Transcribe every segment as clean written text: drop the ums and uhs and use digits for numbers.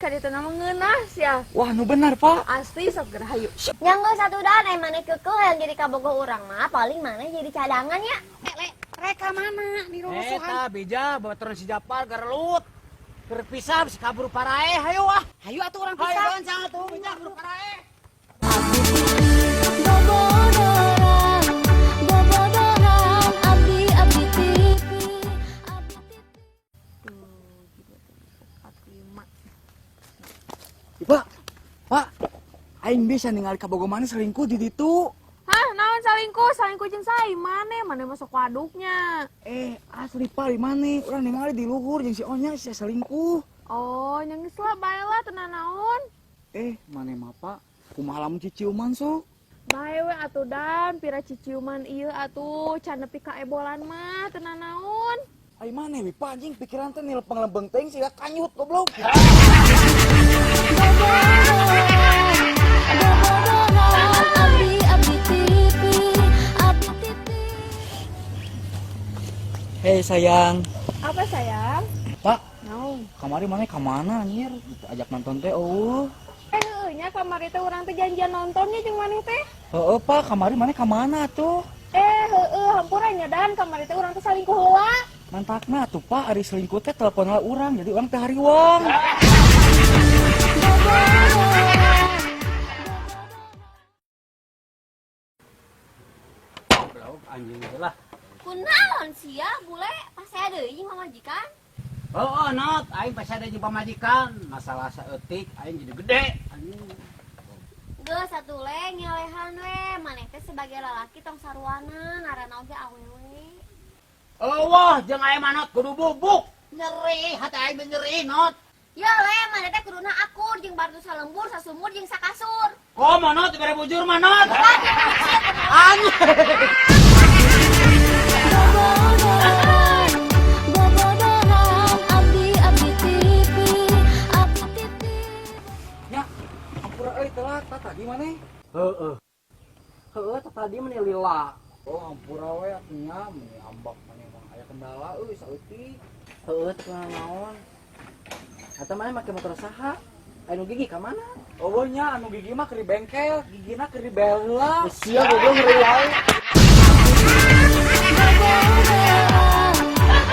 kadita nama ngeunas ya. Wah, nu benar, Pak. Asli sok gerahayu. Yang geus satudan mana kekeh yang jadi kabogoh urang mah paling mana jadi cadangan ya. Reka mana di rumusuhan? Eta beja baturan si Japar garelut. Keur pisah si kabur parae hayu ah. Hayu atuh urang Hayu pisah. kan sangat tuh beja kabur parae. Bobodohan abdi tipi. Pak. Aing bisa ningali kabogoh mana selingkuh di ditu. Hah, naon salingkuh jeung sai mane masuk waduknya. Asli Pak di mana? Urang ningali di luhur jeung si Onya si selingkuh. Oh, yang geus lah bae lah tenan naon. Mane mah Pak? Kumaha lamun ciciuman so? Bae we atuh dan pira ciciuman ieu atuh can nepi ka ebolan mah tenan naon. Ai mane we Pak anjing pikiran teh nilpeng lembeng teuing siga kanyut goblok. Hei sayang. Apa sayang? Pak, Naon? kamari mana kemana anjir? Ajak nonton teh Heueuh nya kamari teh urang teh janjian nontonnya jeung maneh teh. Heeh Pak, kamari mana kemana tuh? Heueuh hampurannya dan kamari teh urang teh salingkuh heula. Mantakna tuh Pak, ari selingkuh teh telepon urang jadi urang teh hariwang. Goblok anjing lah. Kunaon sia bule pas saya deui mamajikan. Oh, not, aing pas ada di pamajikan, masalah saeutik aing jadi gede. Anjing. Geus satu le ngelehan we maneh teh sebagai lalaki tong sarwana ngaranna oge awewe. Wah, jeung aing manot kudu bubuk. Nyeri, hati aing nyeri, not. Ya le maneh teh kuduna akur jeung bardu salembur sasumur jeung sakasur. Kok manot dibere bujur manot? Anjing. Bobodohan abdi tipi. Ya, ampura euy telat tadi mana? Heeh, tadi mana lila. Oh, ampura we atunya meni ambak mani mah aya kendala euy saeutik. Heueuh teh naon? Eta mana make motor saha? Anu gigi ka mana? Oh nya anu gigi mah keur di bengkel, gigina keur di bela. Sia goblok ngeri wae.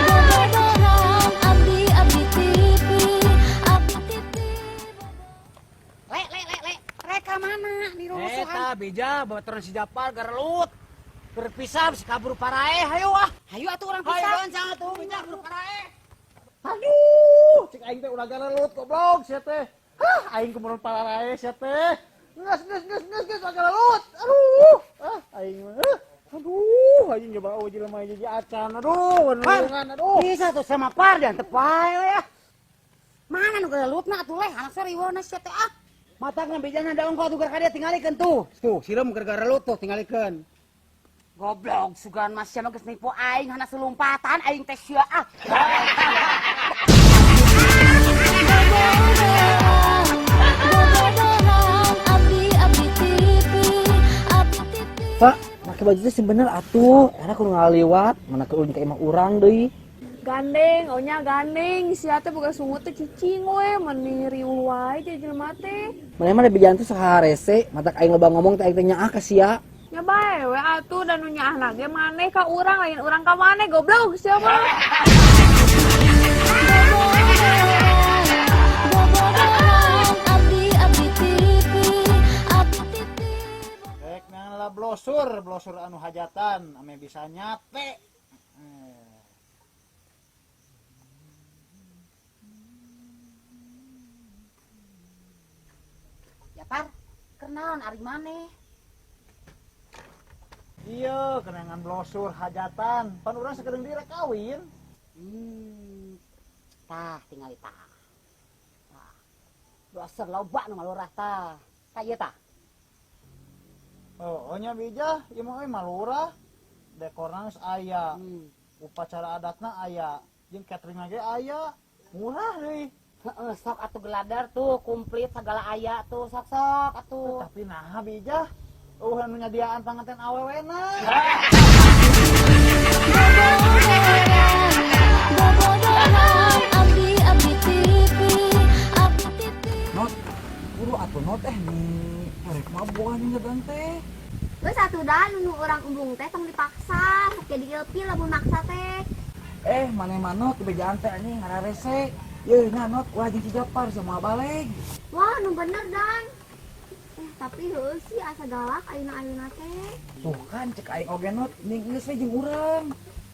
Bobodohan abdi tipi. Le. Reka mana di rumusuhan? Eta beja baturan si Japar garelut. Keur pisah si kabur parae hayu ah. Hayu atuh urang Hayu pisah. kan sangat tuh beja kabur parae. Aduh, cik aing teh udah garelut goblok sia teh. Aing kemudian parae sia teh. Nges garelut. Aduh. Aing mah. Aduh, aing coba uji lemah jadi acan. Aduh, nulungan aduh. Bisa tuh sama par dan tepai we ya. Mana nu galutna atuh le anak sariwana sia teh ah. Matakna bejana daun kau tukar kadia tingalikeun tuh. Tuh, sireum keur garelut tuh tingalikeun. Goblok sugan mas sia mah geus nipu aing hana selumpatan aing teh sia ah. Bobodohan abdi tipi. Pak, make baju teh bener atuh. Era kudu ngaliwat, mana keur ulin ka imah urang deui. Gandeng, onya gandeng, sia teh boga sungut teh cicing we, meni riuh wae jadi jelema teh. Mana mah bejan teh saha rese, matak aing loba ngomong teh aing teh nyaah ka sia. Nya bae we atuh dan nu nyaahna ge maneh ka urang lain urang ka maneh goblok sia mah. Bobodohan abdi tipi. Rek lah blosur anu hajatan, ame bisa nyate. Ya par, kenaon ari maneh? Iya, kenangan blosur hajatan. Pan urang sakedeung direk kawin. Tah tingali tah. Tah. Blosur loba nu malurah tah. Ka ieu tah. Oh, nya bija, ieu mah malurah. Dekorna geus aya. Upacara adatna aya. Jeung catering ge aya. Murah deui. Heeh, sok atuh geladar tuh komplit segala aya tuh sok atuh. Tapi nah bija. Anu nyadiaan panganten awewena. Bobodohan abdi tipi. not nih arek mabuan ngedan teh. Geus atuh dah nu urang embung teh tong dipaksa, sok jadi ilpil lamun maksa teh. Maneh manot kebejaan teh anjing ngararese. Yeuh nanot wah jeung si Japar sama baleg. Wah, nu bener dan. Tapi heuh sih asa galak ayeuna teh. Tuh kan cek aing oge not ning geus we jeung urang.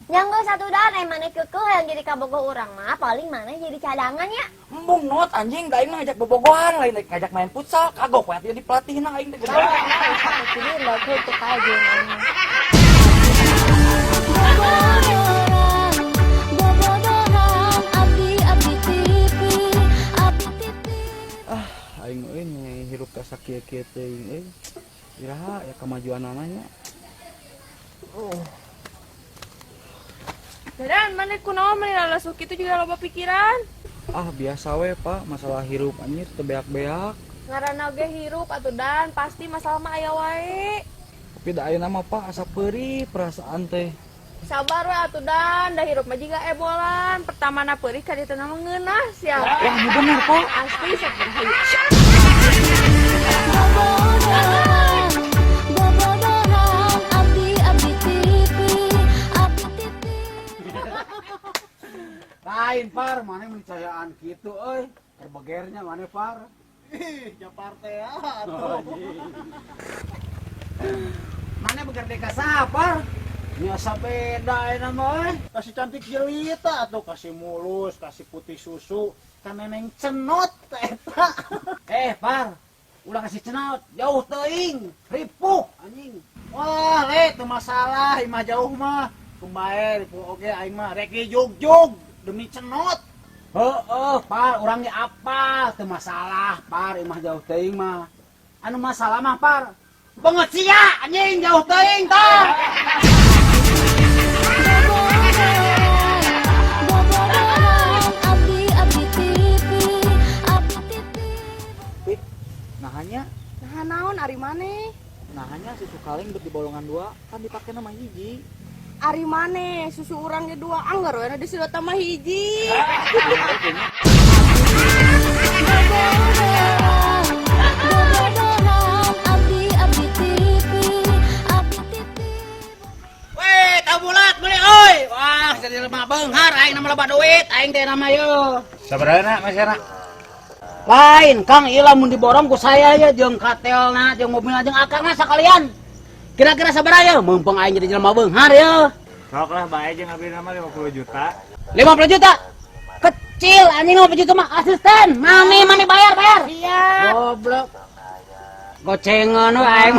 Yang geus satu dan maneh keukeuh yang jadi kabogoh urang mah paling maneh jadi cadangan ya. Embung not anjing da aing ngajak bobogohan lain ngajak main futsal kagok we atuh di pelatihna aing teh. Jadi lagu teh kajen. Aing euy hirup ka sakieu-kieu teuing euy. Iraha ya kemajuan ananya. Dan mana kunaon meni lalasuk kitu juga loba pikiran. Biasa we Pak, masalah hirup anjir teu beak-beak. Ngaranna ge hirup atuh dan pasti masalah mah aya wae. Tapi da ayeuna mah Pak asa peurih perasaan teh. Sabar we atuh dan da hirup mah jiga ebolan. Pertamana peurih ka dieu teh mah ngeunah sia. Wah, nu bener Pak. Asli sok berhayu. Lain par, mana mencayaan gitu, euy. Terbegernya mana par? Japar teh atuh. Mana beger deka sapar? Nya sabeda eta mah euy. Kasih cantik jelita atuh, kasih mulus, kasih putih susu, kan neneng cenot eta. Par, udah kasih cenot, jauh teuing, ripuk anjing. Wah, le teu masalah, imah jauh mah. Kumbae ripuk oge aing mah rek jug-jug demi cenot. Par, urangnya apa? Teu masalah, par, imah jauh teuing mah. Anu masalah mah, par, banget sia anjing jauh teuing tah. Nahanya, Nah naon ari maneh? nahanya susu kaleng di bolongan 2 kan dipake nama hiji. Ari maneh susu urang ge 2 anggar we na disedot tambah hiji. Weh, tabulat beli euy. Wah, jadi lemah beunghar aing nama loba duit, aing teh nama yeuh. Sabaraha Mas Era? Lain, Kang, ieu lamun diborong ku saya ya jeung katelna, jeung mobilna jeung akangna sakalian. Kira-kira sabaraha ya? Mumpung aing jadi jelema beunghar ya. Sok lah bae jeung abdi nama 50 juta. 50 juta. Kecil anjing 50 juta mah asisten. Mami bayar. Iya. Goblok. Gocengan we aing.